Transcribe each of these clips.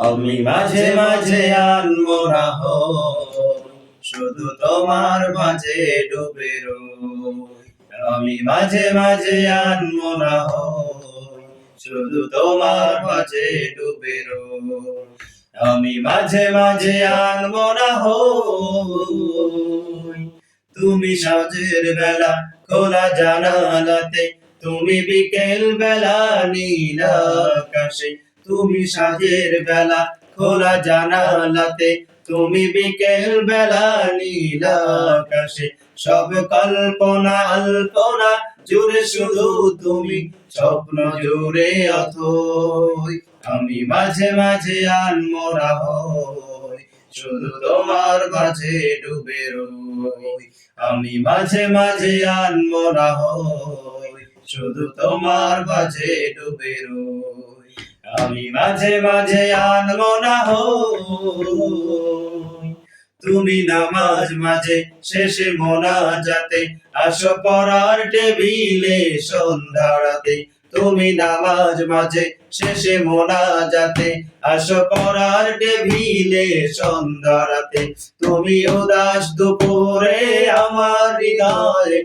আমি মাঝে মাঝে আনমনা হই, শুধু তোমার মাঝে ডুবে রই। আমি মাঝে মাঝে আনমনা হই, শুধু তোমার মাঝে ডুবে রই। আমি মাঝে মাঝে আনমনা হই, তুমি সাঁঝের বেলা খোলা জানালাতে, তুমি বিকেল বেলা নীল আকাশে। তুমি সাঁঝের বেলা খোলা জানালাতে, তুমি বিকেল বেলা নীল আকাশে। সব কল্পনা আল্পনা জুড়ে শুধু তুমি, স্বপ্ন জুড়ে অথই। আমি মাঝে মাঝে আনমনা হই, শুধু তোমার মাঝে ডুবে রই। আমি মাঝে মাঝে আনমনা হই, শুধু তোমার মাঝে ডুবে রই। আমি মাঝে মাঝে আনমনা হই, তুমি নামাজ মাঝে শেষে মোনাজাতে আসো পড়ার টেবিলে সন্ধ্যারাতে। তুমি নামাজ মাঝে শেষে মোনাজাতে আসো পড়ার টেবিলে সন্ধ্যারাতে। তুমি উদাস দুপুরে আমার হৃদয়ে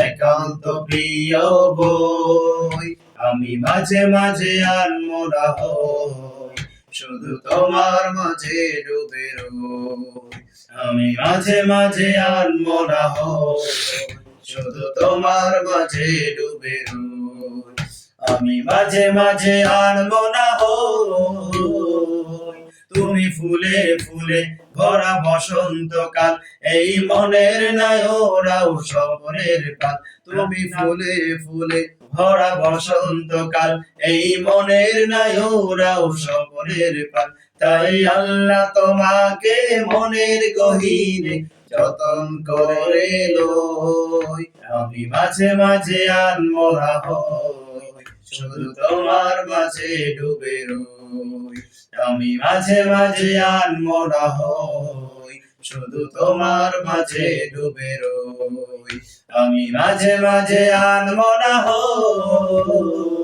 একান্ত প্রিয় বই। আমি মাঝে মাঝে আনমনা হই, শুধু তোমার মাঝে ডুবে রই। আমি মাঝে মাঝে আনমনা হই, শুধু তোমার মাঝে ডুবে রই। আমি মাঝে মাঝে আনমনা হই, তুমি ফুলে ফুলে ভরা বসন্তকাল, এই মনের নায়রাও স্বপ্নের কাল। তুমি ফুলে ফুলে ভরা বসন্তকাল, এই মনের নায়রাও স্বপ্নের কাল। তাই আল্লাহ তোমাকে মনের গহীনে যতন করে লই। আমি মাঝে মাঝে আনমনা হই, শুধু তোমার মাঝে ডুবে রই। আমি মাঝে মাঝে আনমনা হই, শুধু তোমার মাঝে ডুবে রই। আমি মাঝে মাঝে আনমনা হই।